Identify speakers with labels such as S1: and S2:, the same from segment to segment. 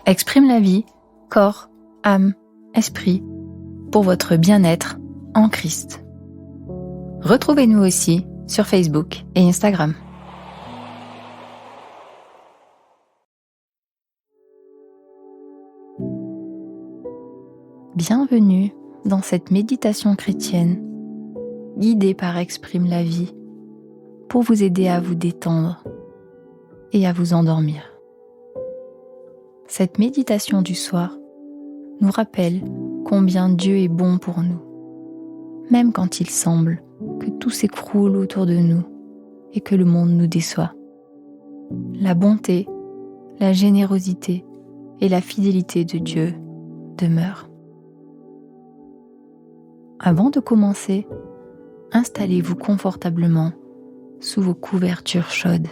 S1: Exprime la vie, corps, âme, esprit, pour votre bien-être en Christ. Retrouvez-nous aussi sur Facebook et Instagram. Bienvenue dans cette méditation chrétienne, guidée par Exprime la vie, pour vous aider à vous détendre et à vous endormir. Cette méditation du soir nous rappelle combien Dieu est bon pour nous, même quand il semble que tout s'écroule autour de nous et que le monde nous déçoit. La bonté, la générosité et la fidélité de Dieu demeurent. Avant de commencer, installez-vous confortablement sous vos couvertures chaudes.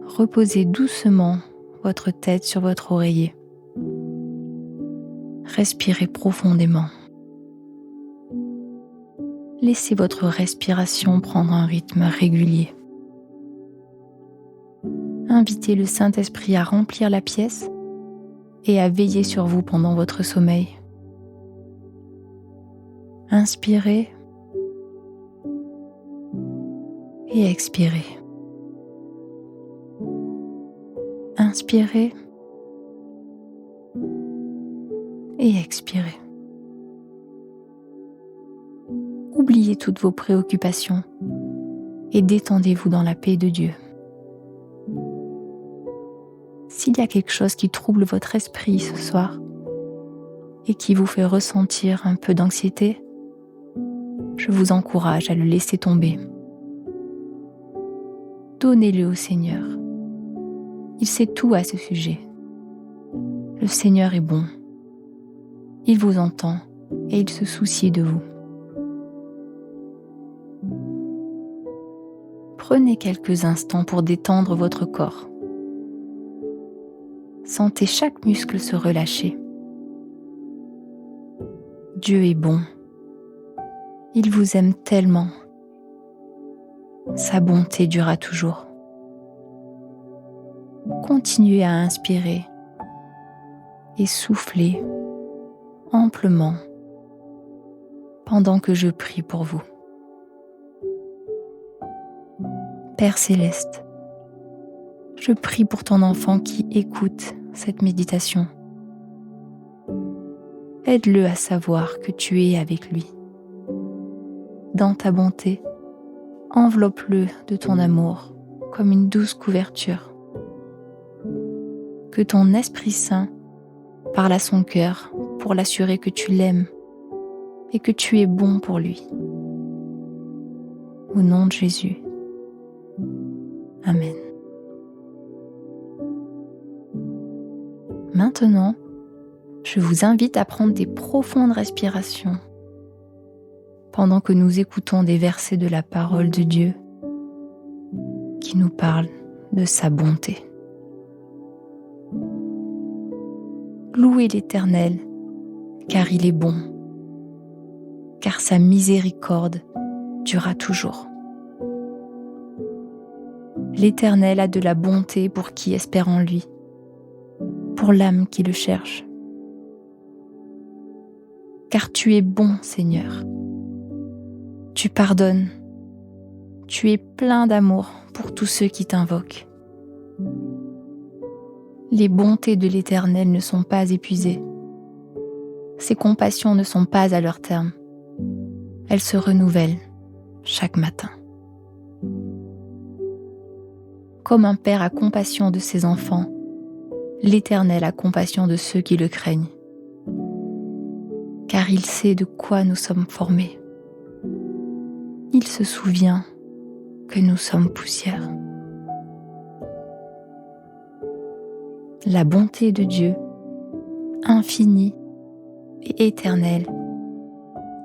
S1: Reposez doucement votre tête sur votre oreiller. Respirez profondément. Laissez votre respiration prendre un rythme régulier. Invitez le Saint-Esprit à remplir la pièce et à veiller sur vous pendant votre sommeil. Inspirez et expirez. Inspirez et expirez. Oubliez toutes vos préoccupations et détendez-vous dans la paix de Dieu. S'il y a quelque chose qui trouble votre esprit ce soir et qui vous fait ressentir un peu d'anxiété, je vous encourage à le laisser tomber. Donnez-le au Seigneur. Il sait tout à ce sujet. Le Seigneur est bon. Il vous entend et il se soucie de vous. Prenez quelques instants pour détendre votre corps. Sentez chaque muscle se relâcher. Dieu est bon. Il vous aime tellement. Sa bonté durera toujours. Continuez à inspirer et souffler amplement pendant que je prie pour vous. Père Céleste, je prie pour ton enfant qui écoute cette méditation. Aide-le à savoir que tu es avec lui. Dans ta bonté, enveloppe-le de ton amour comme une douce couverture. Que ton Esprit Saint parle à son cœur pour l'assurer que tu l'aimes et que tu es bon pour lui. Au nom de Jésus. Amen. Maintenant, je vous invite à prendre des profondes respirations pendant que nous écoutons des versets de la parole de Dieu qui nous parlent de sa bonté. Louez l'Éternel, car il est bon, car sa miséricorde durera toujours. L'Éternel a de la bonté pour qui espère en lui, pour l'âme qui le cherche. Car tu es bon, Seigneur. Tu pardonnes. Tu es plein d'amour pour tous ceux qui t'invoquent. Les bontés de l'Éternel ne sont pas épuisées. Ses compassions ne sont pas à leur terme. Elles se renouvellent chaque matin. Comme un père a compassion de ses enfants, l'Éternel a compassion de ceux qui le craignent. Car il sait de quoi nous sommes formés. Il se souvient que nous sommes poussière. La bonté de Dieu, infinie et éternelle,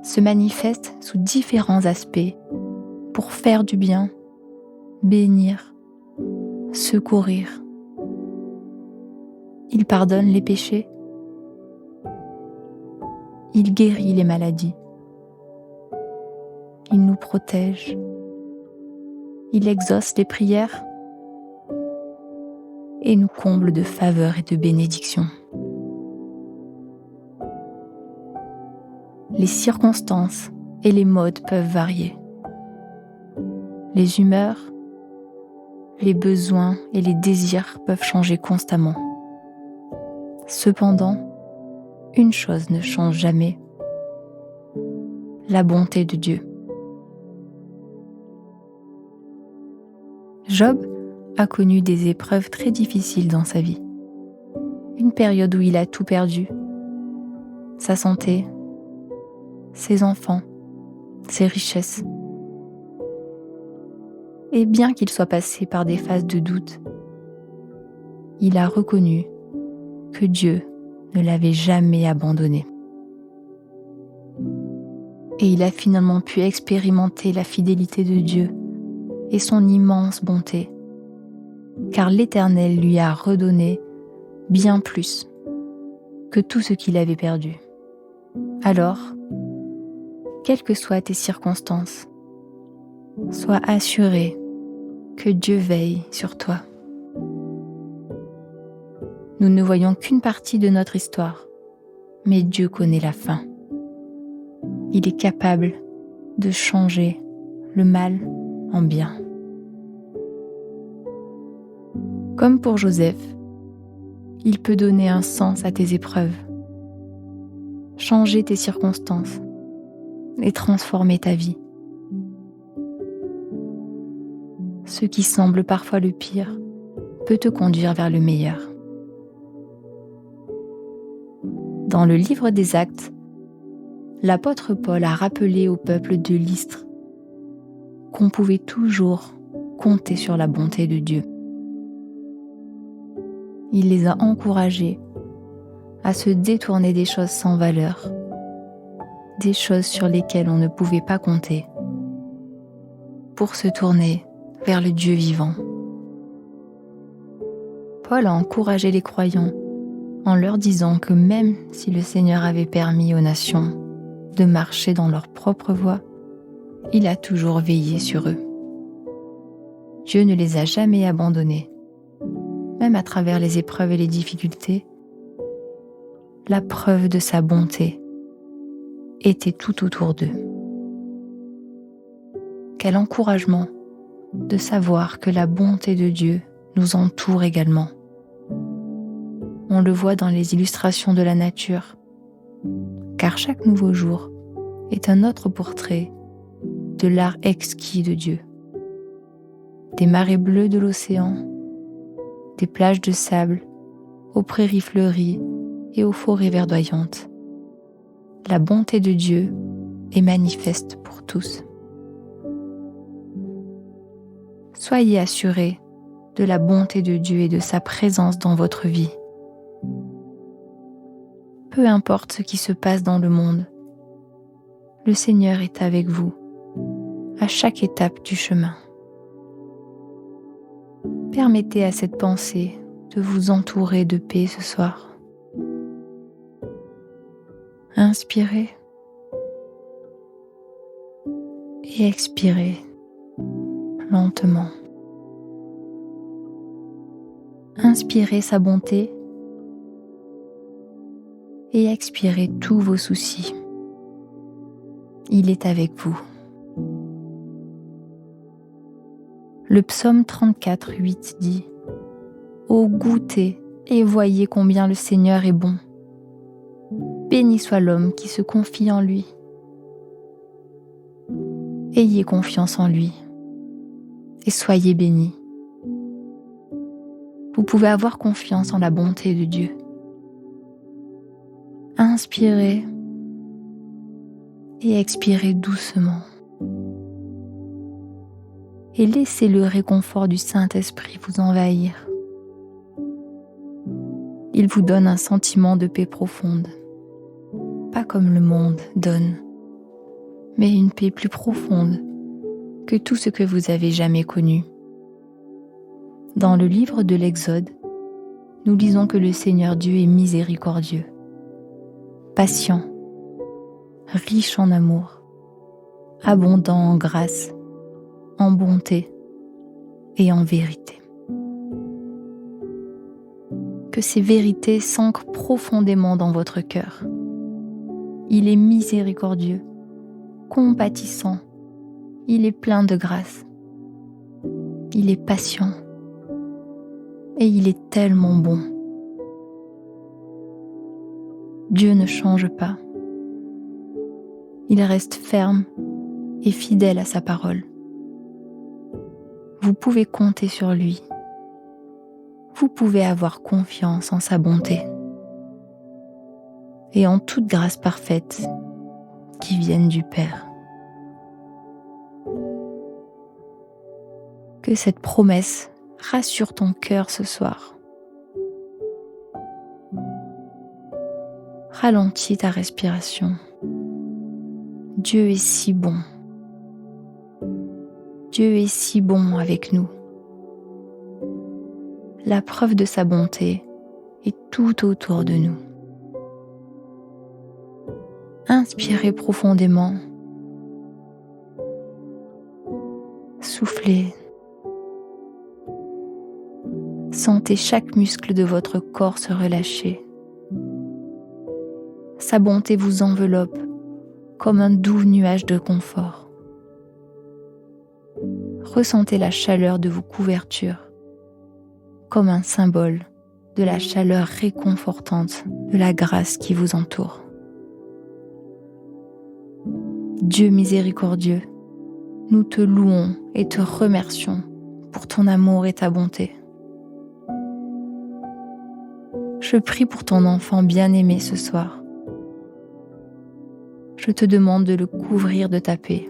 S1: se manifeste sous différents aspects pour faire du bien, bénir, secourir. Il pardonne les péchés. Il guérit les maladies. Il nous protège. Il exauce les prières. et nous comble de faveurs et de bénédictions. Les circonstances et les modes peuvent varier. Les humeurs, les besoins et les désirs peuvent changer constamment. Cependant, une chose ne change jamais, la bonté de Dieu. Job a connu des épreuves très difficiles dans sa vie. Une période où il a tout perdu, sa santé, ses enfants, ses richesses. Et bien qu'il soit passé par des phases de doute, il a reconnu que Dieu ne l'avait jamais abandonné. Et il a finalement pu expérimenter la fidélité de Dieu et son immense bonté, car l'Éternel lui a redonné bien plus que tout ce qu'il avait perdu. Alors, quelles que soient tes circonstances, sois assuré que Dieu veille sur toi. Nous ne voyons qu'une partie de notre histoire, mais Dieu connaît la fin. Il est capable de changer le mal en bien. Comme pour Joseph, il peut donner un sens à tes épreuves, changer tes circonstances et transformer ta vie. Ce qui semble parfois le pire peut te conduire vers le meilleur. Dans le livre des Actes, l'apôtre Paul a rappelé au peuple de Lystre qu'on pouvait toujours compter sur la bonté de Dieu. Il les a encouragés à se détourner des choses sans valeur, des choses sur lesquelles on ne pouvait pas compter, pour se tourner vers le Dieu vivant. Paul a encouragé les croyants en leur disant que même si le Seigneur avait permis aux nations de marcher dans leur propre voie, il a toujours veillé sur eux. Dieu ne les a jamais abandonnés, même à travers les épreuves et les difficultés. La preuve de sa bonté était tout autour d'eux. Quel encouragement de savoir que la bonté de Dieu nous entoure également. On le voit dans les illustrations de la nature, car chaque nouveau jour est un autre portrait de l'art exquis de Dieu. Des marées bleues de l'océan, des plages de sable, aux prairies fleuries et aux forêts verdoyantes. La bonté de Dieu est manifeste pour tous. Soyez assurés de la bonté de Dieu et de sa présence dans votre vie. Peu importe ce qui se passe dans le monde, le Seigneur est avec vous à chaque étape du chemin. Permettez à cette pensée de vous entourer de paix ce soir. Inspirez et expirez lentement. Inspirez sa bonté et expirez tous vos soucis. Il est avec vous. Le psaume 34, 8 dit « Ô goûtez et voyez combien le Seigneur est bon. Béni soit l'homme qui se confie en lui. Ayez confiance en lui et soyez bénis. » Vous pouvez avoir confiance en la bonté de Dieu. Inspirez et expirez doucement. Et laissez le réconfort du Saint-Esprit vous envahir. Il vous donne un sentiment de paix profonde, pas comme le monde donne, mais une paix plus profonde que tout ce que vous avez jamais connu. Dans le livre de l'Exode, nous lisons que le Seigneur Dieu est miséricordieux, patient, riche en amour, abondant en grâce, en bonté et en vérité. que ces vérités s'ancrent profondément dans votre cœur. Il est miséricordieux, compatissant, il est plein de grâce, il est patient et il est tellement bon. Dieu ne change pas. Il reste ferme et fidèle à sa parole. Vous pouvez compter sur lui. Vous pouvez avoir confiance en sa bonté et en toute grâce parfaite qui vienne du Père. Que cette promesse rassure ton cœur ce soir. Ralentis ta respiration. Dieu est si bon. Dieu est si bon avec nous. La preuve de sa bonté est tout autour de nous. Inspirez profondément. Soufflez. Sentez chaque muscle de votre corps se relâcher. Sa bonté vous enveloppe comme un doux nuage de confort. Ressentez la chaleur de vos couvertures comme un symbole de la chaleur réconfortante de la grâce qui vous entoure. Dieu miséricordieux, nous te louons et te remercions pour ton amour et ta bonté. Je prie pour ton enfant bien-aimé ce soir. Je te demande de le couvrir de ta paix,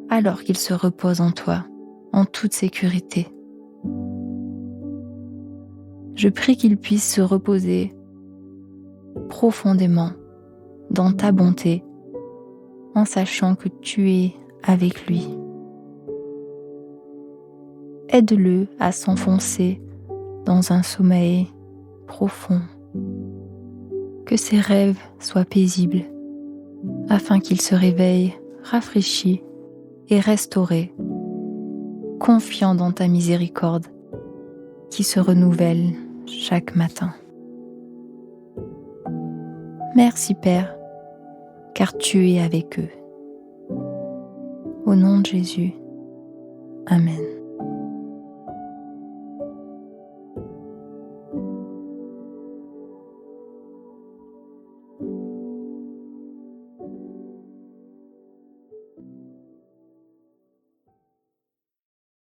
S1: alors qu'il se repose en toi, en toute sécurité. Je prie qu'il puisse se reposer profondément dans ta bonté, en sachant que tu es avec lui. Aide-le à s'enfoncer dans un sommeil profond, que ses rêves soient paisibles, afin qu'il se réveille rafraîchi et restauré, confiant dans ta miséricorde qui se renouvelle chaque matin. Merci Père, car tu es avec eux. Au nom de Jésus, Amen.